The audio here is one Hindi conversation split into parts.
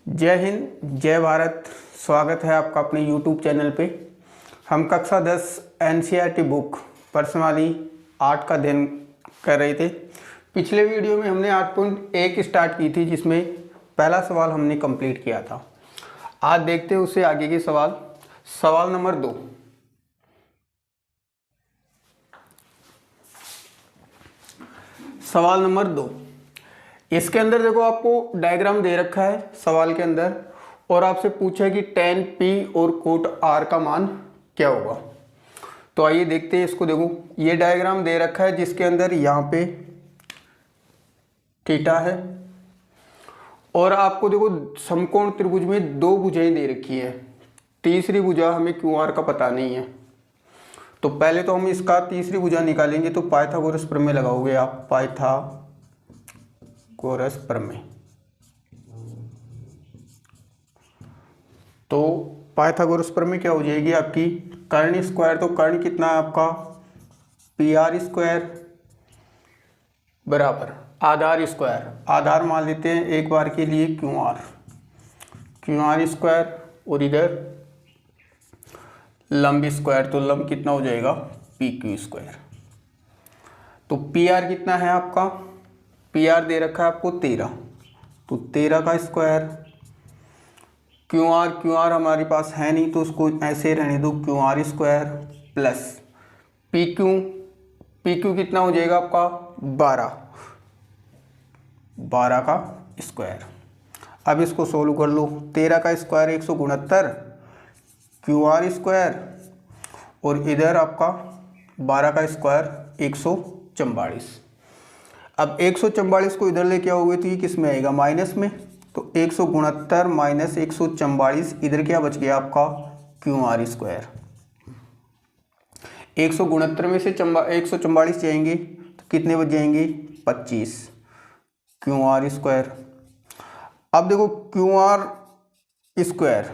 जय हिंद, जय भारत। स्वागत है आपका अपने YouTube चैनल पे। हम कक्षा 10 NCERT बुक पर्सनली 8 का अध्ययन कर रहे थे। पिछले वीडियो में हमने 8.1 स्टार्ट की थी, जिसमें पहला सवाल हमने कंप्लीट किया था। आज देखते हैं उससे आगे के सवाल। सवाल नंबर 2। सवाल नंबर 2, इसके अंदर देखो आपको डायग्राम दे रखा है सवाल के अंदर, और आपसे पूछा है कि tan P और कोट R का मान क्या होगा। तो आइए देखते हैं इसको। देखो ये डायग्राम दे रखा है जिसके अंदर यहाँ पे थीटा है, और आपको देखो समकोण त्रिभुज में दो भुजाएं दे रखी है। तीसरी भुजा हमें QR का पता नहीं है, तो पहले तो हम इसका तीसरी भुजा निकालेंगे। तो पाइथागोरस प्रमेय लगाओगे आप, पाइथागोरस प्रमेय। तो पाइथागोरस प्रमेय क्या हो जाएगी आपकी, कर्ण स्क्वायर। तो कर्ण कितना है आपका, PR स्क्वायर बराबर आधार स्क्वायर। आधार मान लेते हैं एक बार के लिए QR स्क्वायर, और इधर लंब स्क्वायर। तो लंब कितना हो जाएगा, PQ स्क्वायर। तो PR कितना है आपका, PR दे रखा है आपको 13, तो 13 का स्क्वायर। QR हमारे पास है नहीं, तो उसको ऐसे रहने दो, QR स्क्वायर प्लस PQ कितना हो जाएगा आपका 12 का स्क्वायर। अब इसको सोल्व कर लो। 13 का स्क्वायर 169, QR स्क्वायर, और इधर आपका 12 का स्क्वायर 144। अब 144 को इधर लेके आओगे तो ये किस में आएगा, माइनस में। तो 169 माइनस 144, इधर क्या बच गया आपका QR स्क्वायर। 169 में से 144 जाएंगे तो कितने बच जाएंगे, 25 QR स्क्वायर। अब देखो QR स्क्वायर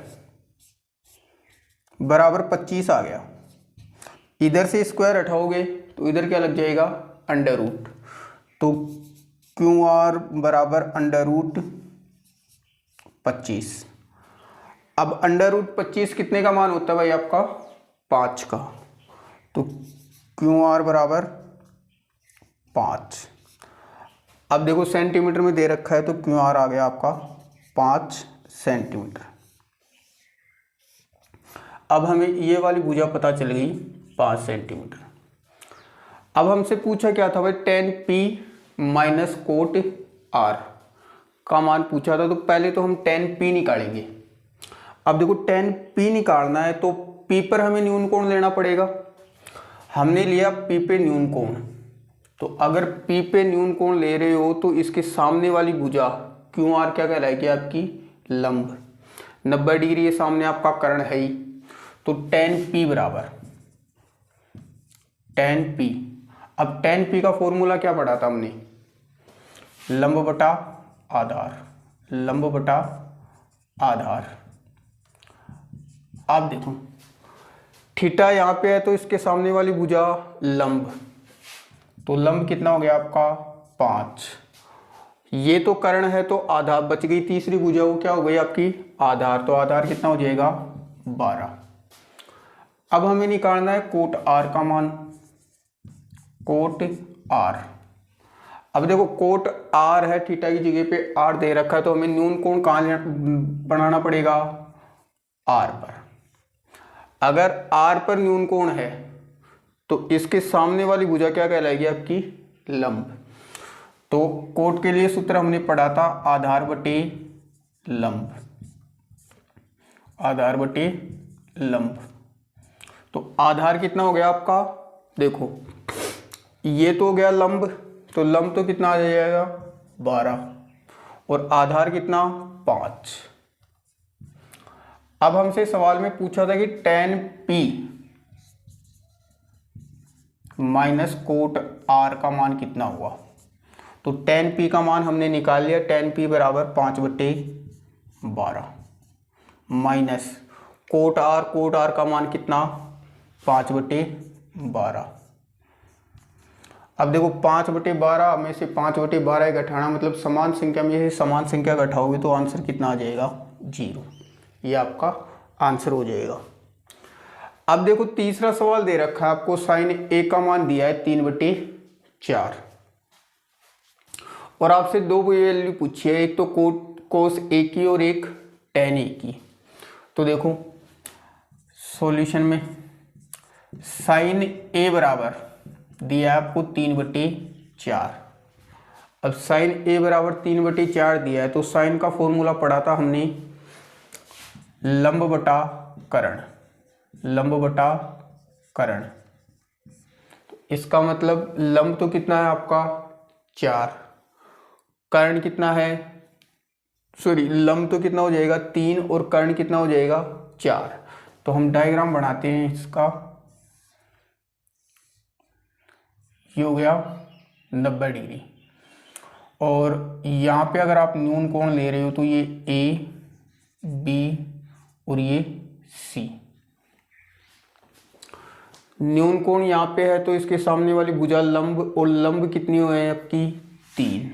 बराबर 25 आ गया। इधर से स्क्वायर हटाओगे तो इधर क्या लग जाएगा, अंडर रूट। तो QR बराबर अंडर रूट 25। अब अंडर रूट 25 कितने का मान होता है भाई आपका, 5 का। तो QR बराबर 5। अब देखो सेंटीमीटर में दे रखा है, तो QR आ गया आपका 5 सेंटीमीटर। अब हमें ये वाली भुजा पता चल गई 5 सेंटीमीटर। अब हमसे पूछा क्या था भाई, tan P minus cot R का मान पूछा था। तो पहले तो हम tan P निकालेंगे। अब देखो tan P निकालना है तो P पर हमें न्यून कोण लेना पड़ेगा। हमने लिया P पे न्यून कोण। तो अगर P पे न्यून कोण ले रहे हो तो इसके सामने वाली भुजा QR क्या कहलाएगी आपकी, लंब। 90 डिग्री ये सामने आपका कर्ण है ही। तो tan P बराबर tan P। अब tan P का फॉर्मूला क्या पढ़ा था हमने, लंब बटा आधार, लंब बटा आधार। अब देखो थीटा यहाँ पे है, तो इसके सामने वाली भुजा लंब। तो लंब कितना हो गया आपका 5। ये तो कर्ण है, तो आधार बच गई। तीसरी भुजा वो क्या हो गई आपकी, आधार। तो आधार कितना हो जाएगा 12। अब हमें निकालना है कोट R का मान, कोट R। अब देखो कोट R है, थीटा की जगह पे R दे रखा है, तो हमें न्यून कोण कहाँ बनाना पड़ेगा, R पर। अगर R पर न्यून कोण है तो इसके सामने वाली भुजा क्या कहलाएगी आपकी, लंब। तो कोट के लिए सूत्र हमने पढ़ा था आधार बटे लंब, आधार बटे लंब। तो आधार कितना हो गया आपका, देखो ये तो हो गया लंब, तो लंब तो कितना आ जाएगा 12, और आधार कितना 5। अब हमसे सवाल में पूछा था कि tan P minus cot R का मान कितना हुआ। तो tan P का मान हमने निकाल लिया। tan P बराबर 5/12 माइनस कोट R का मान कितना 5/12। अब देखो 5/12 में से 5/12 घटाना मतलब समान संख्या में से समान संख्या घटाओगे तो आंसर कितना आ जाएगा 0। ये आपका आंसर हो जाएगा। अब देखो तीसरा सवाल दे रखा है आपको, साइन ए का मान दिया है 3/4 और आपसे दो वैल्यू पूछी है, एक तो कोस ए की और एक टेन ए की। तो देखो सॉल्यूशन में साइन ए बराबर दिया है आपको 3/4। अब साइन ए बराबर 3/4 दिया है तो साइन का फॉर्मूला पढ़ा था हमने लंब बटा कर्ण, लंब बटा कर्ण। तो इसका मतलब लंब तो कितना है आपका 4, कर्ण कितना है, सॉरी लंब तो कितना हो जाएगा 3 और कर्ण कितना हो जाएगा 4। तो हम डायग्राम बनाते हैं इसका, ये हो गया 90 डिग्री और यहाँ पे अगर आप न्यून कोण ले रहे हो तो ये ए बी और ये सी। न्यून कोण यहाँ पे है तो इसके सामने वाली भुजा लंब, और लंब कितनी है आपकी 3,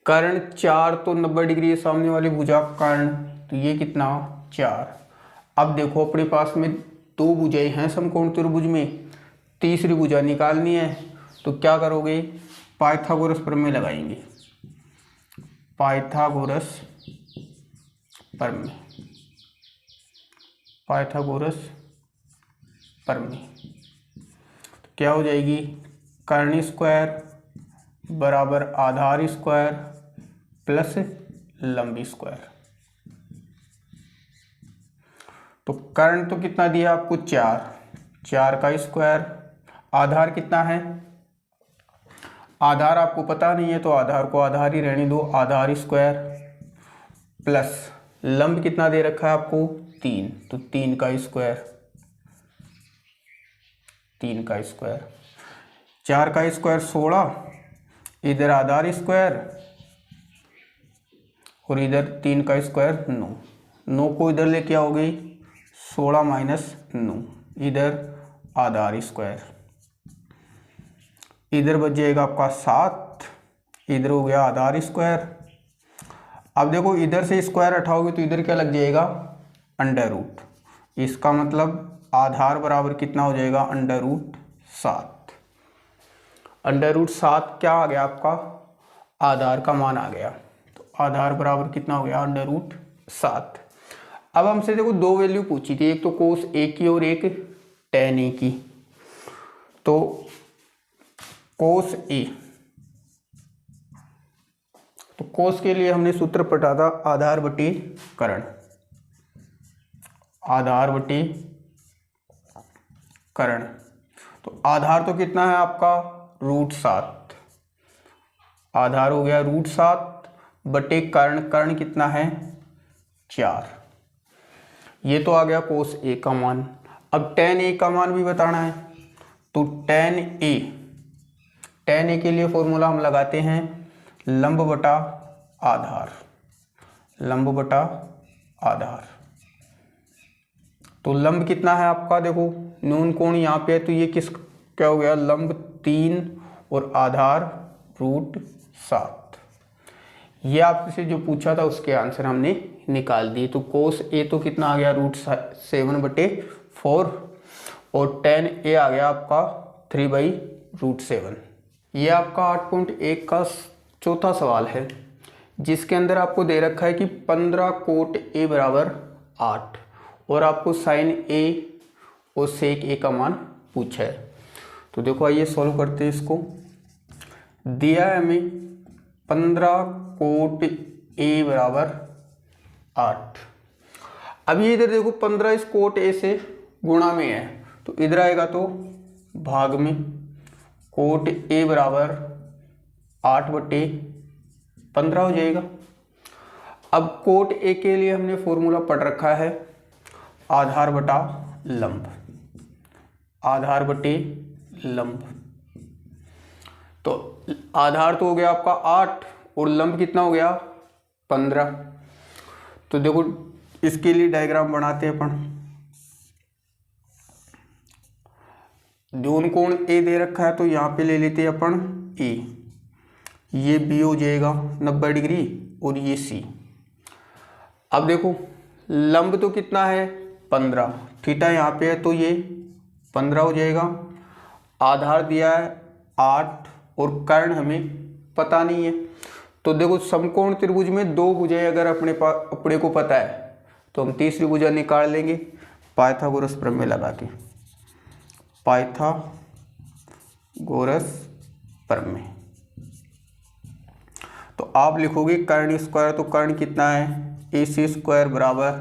कर्ण 4 तो 90 डिग्री है सामने वाली भुजा कर्ण, तो ये कितना 4। अब देखो अपने पास में दो भुजाएं हैं समकोण त्रिभुज में, तीसरी भुजा निकालनी है तो क्या करोगे, पाइथागोरस प्रमेय लगाएंगे, पाइथागोरस प्रमेय, पाइथागोरस प्रमेय। तो क्या हो जाएगी, कर्ण स्क्वायर बराबर आधार स्क्वायर प्लस लंब स्क्वायर। तो कर्ण तो कितना दिया आपको 4 का स्क्वायर, आधार कितना है, आधार आपको पता नहीं है तो आधार को आधार ही रहने दो, आधार स्क्वायर प्लस लंब कितना दे रखा है आपको 3, तो 3 का स्क्वायर, 3 का स्क्वायर, 4 का स्क्वायर 16, इधर आधार स्क्वायर और इधर 3 का स्क्वायर 9, 9 को इधर लेके आओगे 16 माइनस 9, इधर आधार स्क्वायर, इधर बच जाएगा आपका 7, इधर हो गया आधार स्क्वायर। अब देखो इधर से स्क्वायर हटाओगे तो इधर क्या लग जाएगा अंडर रूट, इसका मतलब आधार बराबर कितना हो जाएगा √7। √7 क्या आ गया आपका, आधार का मान आ गया, तो आधार बराबर कितना हो गया √7। अब हमसे देखो दो वैल्यू पूछी थी, एक तो कोस ए की और एक टेन ए की। तो कोस ए, तो कोस के लिए हमने सूत्र पढ़ा था आधार बटे कर्ण, आधार बटे कर्ण। तो आधार तो कितना है आपका √7, आधार हो गया √7 बटे कर्ण, कर्ण कितना है 4। ये तो आ गया कोस ए का मान। अब टेन ए का मान भी बताना है, तो टेन ए के लिए फॉर्मूला हम लगाते हैं लंब बटा आधार, लंब बटा आधार। तो लंब कितना है आपका, देखो न्यून कोण यहाँ पे है तो ये किस क्या हो गया लंब 3 और आधार √7। ये आपसे जो पूछा था उसके आंसर हमने निकाल दिए। तो कोस ए तो कितना आ गया √7/4 और टेन ए आ गया आपका 3/√7। ये आपका 8.1 का चौथा सवाल है, जिसके अंदर आपको दे रखा है कि 15 कोट ए बराबर 8 और आपको साइन ए और सेक ए का मान पूछा है। तो देखो आइए सॉल्व करते हैं इसको। दिया है हमें 15 कोट ए बराबर 8। अब ये इधर देखो 15 इस कोट ए से गुणा में है तो इधर आएगा तो भाग में, कोट ए बराबर 8/15 हो जाएगा। अब कोट ए के लिए हमने फॉर्मूला पढ़ रखा है आधार बटा लंब, आधार बटे लंब। तो आधार तो हो गया आपका 8 और लंब कितना हो गया 15। तो देखो इसके लिए डायग्राम बनाते हैं अपन। द्विगुण कोण ए दे रखा है तो यहाँ पे ले लेते हैं अपन ए, ये बी हो जाएगा 90 डिग्री और ये सी। अब देखो लंब तो कितना है 15, थीटा यहाँ पे है तो ये 15 हो जाएगा। आधार दिया है 8 और कर्ण हमें पता नहीं है। तो देखो समकोण त्रिभुज में दो भुजाएं अगर अपने को पता है तो हम तीसरी भुजा निकाल लेंगे पाइथागोरस प्रमेय लगा के। पाइथागोरस प्रमेय तो आप लिखोगे कर्ण स्क्वायर, तो कर्ण कितना है ए सी स्क्वायर बराबर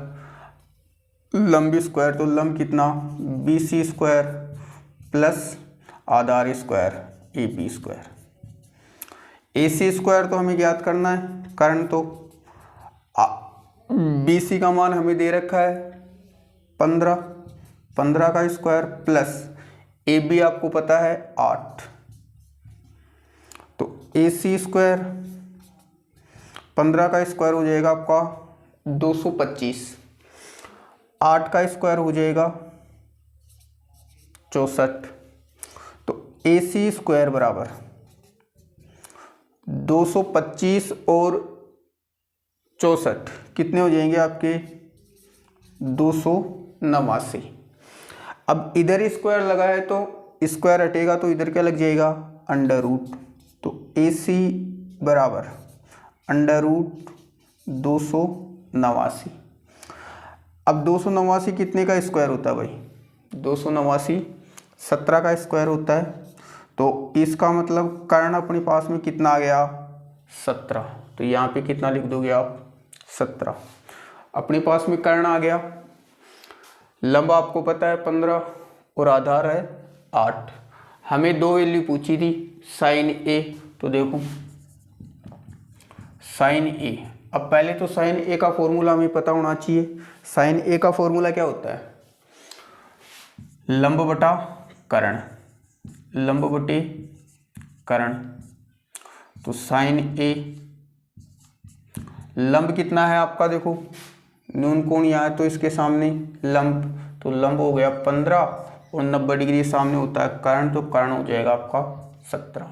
लंब स्क्वायर, तो लंब कितना बी सी स्क्वायर प्लस आधार square A B square. A C square तो हमें ज्ञात करना है, कर्ण तो बी सी का मान हमें दे रखा है 15, 15 का स्क्वायर प्लस ए बी आपको पता है 8, तो ए सी स्क्वायर 15 का स्क्वायर हो जाएगा आपका 225, 8 का स्क्वायर हो जाएगा 64, तो ए सी स्क्वायर बराबर 225 और 64 कितने हो जाएंगे आपके 289। अब इधर स्क्वायर लगा है तो स्क्वायर हटेगा तो इधर क्या लग जाएगा अंडर रूट, तो ए सी बराबर अंडर रूट 289। अब 289 कितने का स्क्वायर होता है भाई 289 17 का स्क्वायर होता है, तो इसका मतलब कर्ण अपने पास में कितना आ गया 17, तो यहाँ पे कितना लिख दोगे आप 17। अपने पास में कर्ण आ गया, लंब आपको पता है 15 और आधार है 8। हमें दो वैल्यू पूछी थी साइन ए, तो देखो साइन ए, अब पहले तो साइन ए का फॉर्मूला हमें पता होना चाहिए। साइन ए का फॉर्मूला क्या होता है लंब बटा कर्ण, लंब बटे कर्ण, तो साइन ए लंब कितना है आपका देखो न्यून कोण यहाँ है तो इसके सामने लंब, तो लंब हो गया 15 और 90 डिग्री सामने होता है कर्ण, तो कर्ण हो जाएगा आपका 17।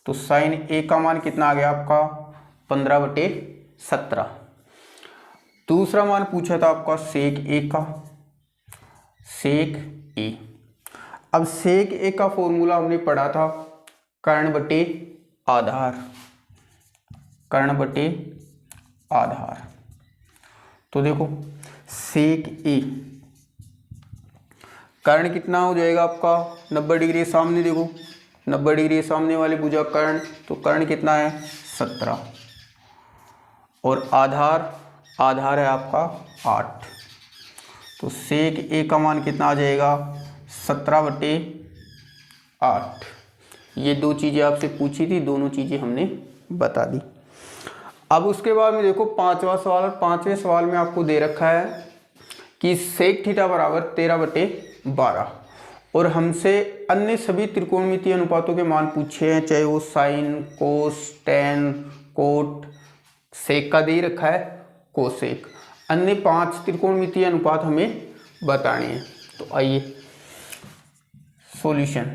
तो साइन ए का मान कितना आ गया आपका 15/17। दूसरा मान पूछा था आपका सेक ए का, सेक ए। अब सेक ए का फॉर्मूला हमने पढ़ा था कर्ण बटे आधार, कर्ण बटे आधार। तो देखो सेक ए कर्ण कितना हो जाएगा आपका 90 डिग्री सामने, देखो 90 डिग्री सामने वाली भुजा कर्ण, तो कर्ण कितना है 17 और आधार, आधार है आपका 8, तो सेक ए का मान कितना आ जाएगा 17/8। ये दो चीज़ें आपसे पूछी थी, दोनों चीज़ें हमने बता दी। अब उसके बाद में देखो पांचवा सवाल, और पांचवें सवाल में आपको दे रखा है कि सेक थीटा बराबर 13/12 और हमसे अन्य सभी त्रिकोणमितीय अनुपातों के मान पूछे हैं, चाहे वो साइन कोस टेन कोट, सेक का दे रखा है कोसेक, अन्य 5 त्रिकोणमितीय अनुपात हमें बताने हैं। तो आइए सॉल्यूशन,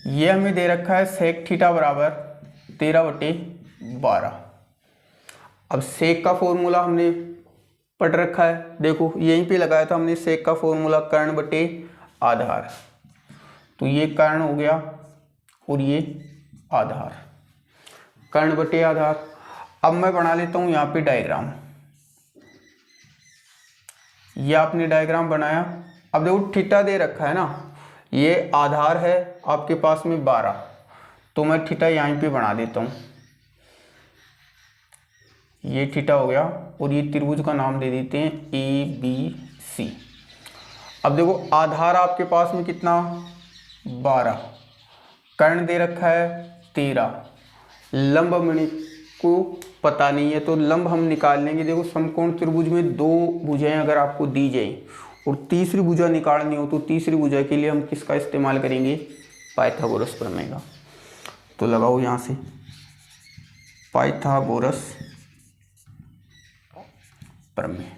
ये हमें दे रखा है सेक थीटा बराबर 13/12। अब सेक का फॉर्मूला हमने पढ़ रखा है, देखो यहीं पे लगाया था हमने सेक का फॉर्मूला कर्ण बटे आधार, तो ये कर्ण हो गया और ये आधार, कर्ण बटे आधार। अब मैं बना लेता हूं यहाँ पे डायग्राम, ये आपने डायग्राम बनाया। अब देखो थीटा दे रखा है ना, ये आधार है आपके पास में 12, तो मैं थीटा यहीं पे बना देता हूँ, ये थीटा हो गया और ये त्रिभुज का नाम दे देते हैं ए बी सी। अब देखो आधार आपके पास में कितना 12, कर्ण दे रखा है 13, लंब मेरे को पता नहीं है तो लंब हम निकाल लेंगे। देखो समकोण त्रिभुज में दो भुजाएं अगर आपको दी जाए और तीसरी भुजा निकालनी हो तो तीसरी भुजा के लिए हम किसका इस्तेमाल करेंगे पाइथागोरस प्रमेय का। तो लगाओ यहाँ से पाइथागोरस प्रमेय।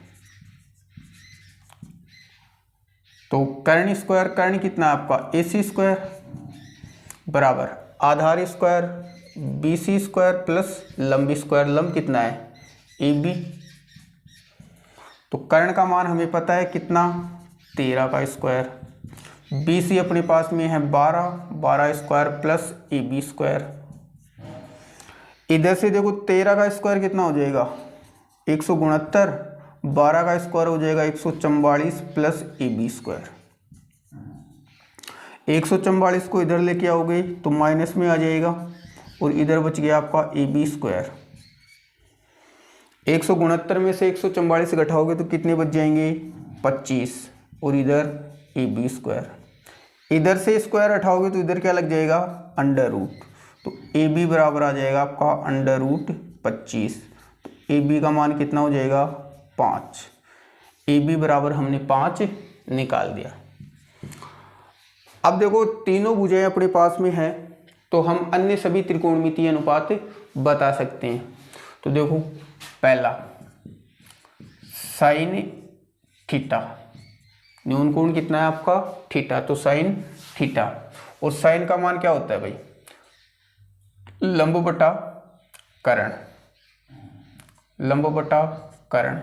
तो कर्ण स्क्वायर, कर्ण कितना है आपका AC स्क्वायर बराबर आधार स्क्वायर BC स्क्वायर प्लस लंब स्क्वायर, लंब कितना है AB। तो कर्ण का मान हमें पता है कितना 13 का स्क्वायर, BC अपने पास में है 12 स्क्वायर प्लस AB स्क्वायर। इधर से देखो 13 का स्क्वायर कितना हो जाएगा 169, 12 का स्क्वायर हो जाएगा 144 प्लस AB स्क्वायर। 144 को इधर लेके आओगे तो माइनस में आ जाएगा और इधर बच गया आपका AB स्क्वायर। 169 में से 144 घटाओगे तो कितने बच जाएंगे 25 और इधर AB स्क्वायर। इधर से स्क्वायर हटाओगे तो इधर क्या लग जाएगा अंडर रूट, तो AB बराबर आ जाएगा आपका अंडर रूट 25। तो AB का मान कितना हो जाएगा 5। AB बराबर हमने 5 निकाल दिया। अब देखो तीनों भुजाएं अपने पास में है तो हम अन्य सभी त्रिकोणमितीय अनुपात बता सकते हैं। तो देखो पहला साइन थीटा, न्यून कोण कितना है आपका थीटा, तो साइन थीटा। और साइन का मान क्या होता है भाई लंब बटा कर्ण, लंब बटा कर्ण।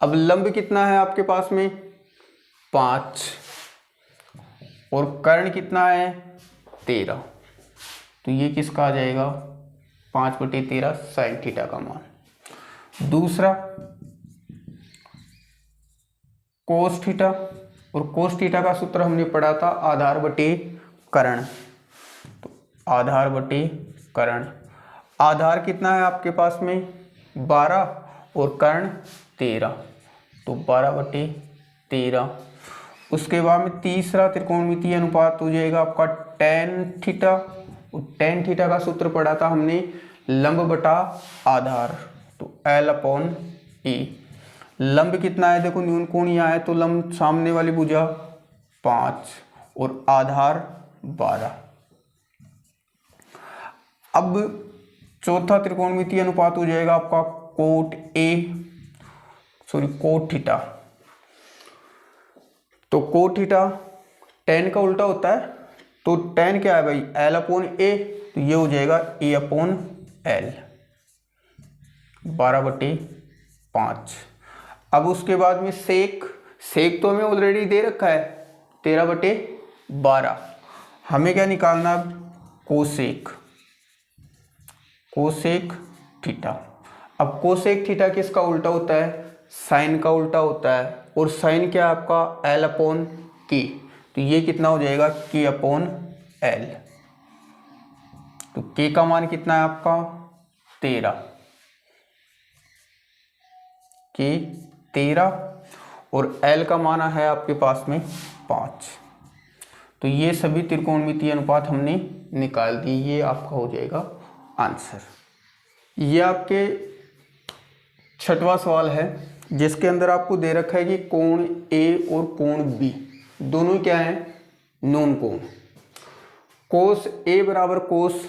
अब लंब कितना है आपके पास में 5 और कर्ण कितना है 13, तो ये किसका आ जाएगा 5/13 साइन थीटा का मान। दूसरा कोस थीटा, और कोस थीटा का सूत्र हमने पढ़ा था आधार बटे कर्ण, तो आधार बटे कर्ण। आधार कितना है आपके पास में 12 और कर्ण 13, तो 12/13। उसके बाद में तीसरा त्रिकोणमितीय अनुपात हो जाएगा आपका tan थीटा, और tan थीटा का सूत्र पढ़ा था हमने लंब बटा आधार, तो L/A। लंब कितना है देखो न्यून कोण यहाँ है तो लंब सामने वाली भुजा 5 और आधार 12। अब चौथा त्रिकोणमितीय अनुपात हो जाएगा आपका कोट थीटा। तो कोट थीटा tan का उल्टा होता है, तो tan क्या है भाई L/A, तो ये हो जाएगा A/L 12/5। अब उसके बाद में सेक, सेक तो हमें ऑलरेडी दे रखा है 13/12। हमें क्या निकालना अब कोसेक, कोसेक थीटा। अब कोसेक थीटा किसका उल्टा होता है साइन का उल्टा होता है, और साइन क्या है आपका L/K, तो ये कितना हो जाएगा K/L। तो K का मान कितना है आपका 13, K 13 और L का मान है आपके पास में 5। तो ये सभी त्रिकोणमितीय अनुपात हमने निकाल दिए, ये आपका हो जाएगा आंसर। ये आपके छठवां सवाल है जिसके अंदर आपको दे रखा है कि कोण A और कोण B दोनों क्या है न्यून कोण। कोस A बराबर कोस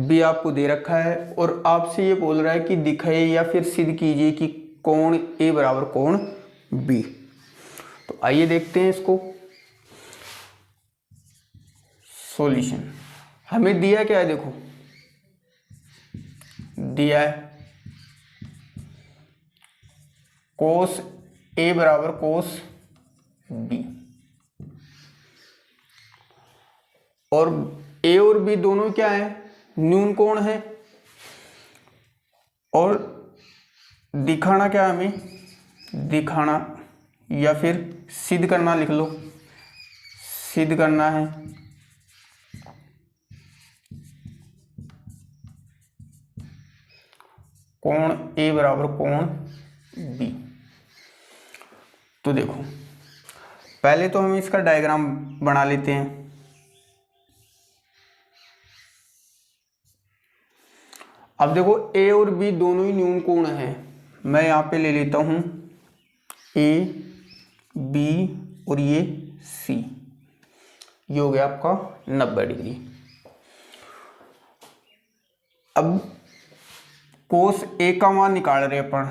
B आपको दे रखा है और आपसे ये बोल रहा है कि दिखाइए या फिर सिद्ध कीजिए कि कोण A बराबर कोण B। तो आइए देखते हैं इसको। सॉल्यूशन हमें दिया क्या है देखो, दिया है कोस A बराबर कोस B, और A और B दोनों क्या है न्यून कोण है, और दिखाना क्या है हमें, दिखाना या फिर सिद्ध करना लिख लो, सिद्ध करना है कोण A बराबर कोण B। तो देखो पहले तो हम इसका डायग्राम बना लेते हैं। अब देखो A और B दोनों ही न्यून कोण हैं, मैं यहाँ पे ले लेता हूँ A B और ये C, ये हो गया आपका 90 डिग्री। अब कोस A का मान निकाल रहे अपन,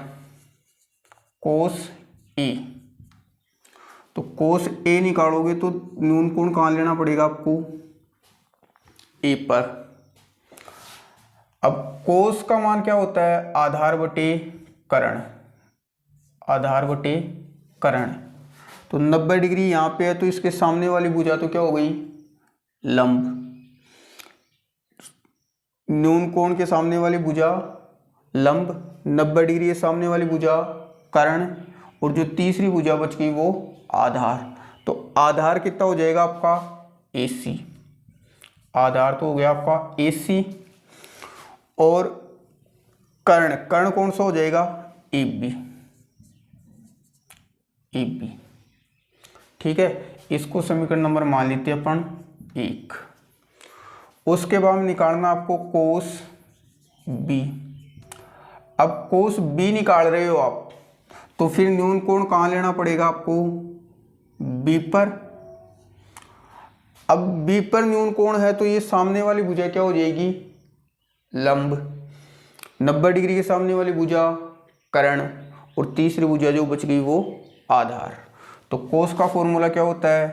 कोस A, तो कोस ए निकालोगे तो न्यून कोण कहाँ लेना पड़ेगा आपको, ए पर। अब कोस का मान क्या होता है, आधार बटे कर्ण, आधार बटे कर्ण। तो 90 डिग्री यहाँ पे है तो इसके सामने वाली भुजा तो क्या हो गई, लंब। न्यून कोण के सामने वाली भुजा लंब, 90 डिग्री के सामने वाली भुजा कर्ण, और जो तीसरी भुजा बच गई वो आधार। तो आधार कितना हो जाएगा आपका, AC। आधार तो हो गया आपका AC, और कर्ण, कर्ण कौन सा हो जाएगा, AB। AB ठीक है, इसको समीकरण नंबर मान लेते हैं अपन 1। उसके बाद निकालना आपको कोस B। अब कोस B निकाल रहे हो आप, तो फिर न्यून कोण कहाँ लेना पड़ेगा आपको, B पर। अब B पर न्यून कोण है तो ये सामने वाली भुजा क्या हो जाएगी, लंब। 90 डिग्री के सामने वाली भुजा कर्ण, और तीसरी भुजा जो बच गई वो आधार। तो कोस का फॉर्मूला क्या होता है,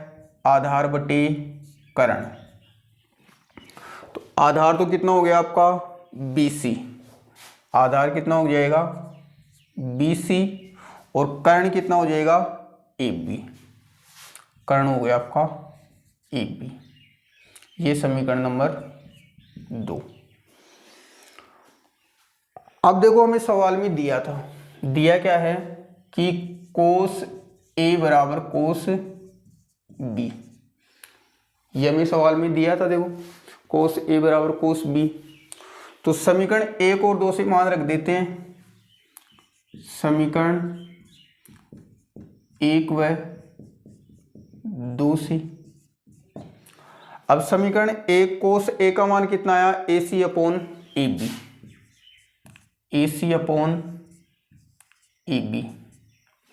आधार बटे कर्ण। तो आधार तो कितना हो गया आपका, BC। आधार कितना हो जाएगा, BC, और कर्ण कितना हो जाएगा, AB। कर्ण हो गया आपका AB। ये समीकरण नंबर 2। अब देखो हमें सवाल में दिया था, दिया क्या है कि कोस A बराबर कोस B। ये हमें सवाल में दिया था, देखो कोस A बराबर कोस B। तो समीकरण 1 और 2 से मान रख देते हैं, समीकरण 1 व 2 से। अब समीकरण 1 कोस A का मान कितना आया, AC upon AB। AC upon AB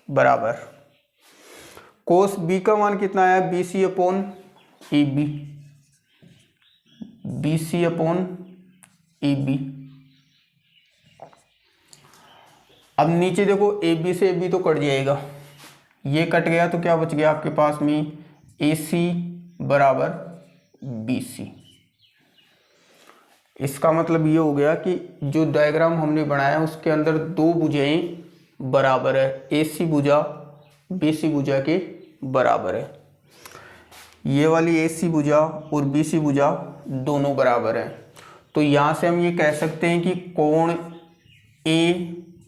बराबर कोस B का मान कितना आया, BC upon AB। BC upon AB। अब नीचे देखो AB से AB तो कट जाएगा, ये कट गया तो क्या बच गया आपके पास में, AC बराबर BC। इसका मतलब ये हो गया कि जो डायग्राम हमने बनाया उसके अंदर दो भुजाएं बराबर है, AC भुजा BC भुजा के बराबर है। ये वाली AC भुजा और BC भुजा दोनों बराबर हैं। तो यहाँ से हम ये कह सकते हैं कि कोण A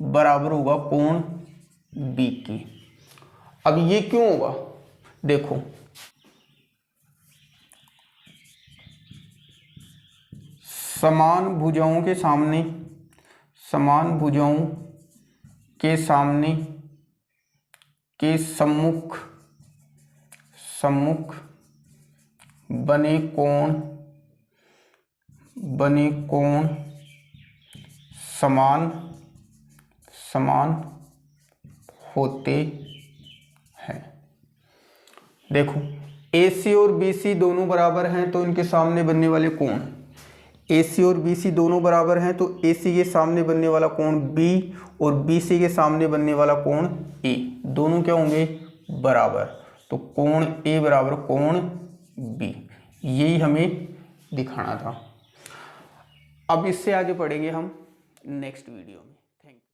बराबर होगा कोण B की। अब ये क्यों होगा, देखो समान भुजाओं के सामने, समान भुजाओं के सामने के सम्मुख सम्मुख बने कोण समान समान होते हैं। देखो AC और BC दोनों बराबर हैं तो इनके सामने बनने वाले कोण, AC और BC दोनों बराबर हैं तो AC के सामने बनने वाला कोण B और BC के सामने बनने वाला कोण A, दोनों क्या होंगे, बराबर। तो कोण A बराबर कोण B, यही हमें दिखाना था। अब इससे आगे पढ़ेंगे हम नेक्स्ट वीडियो में।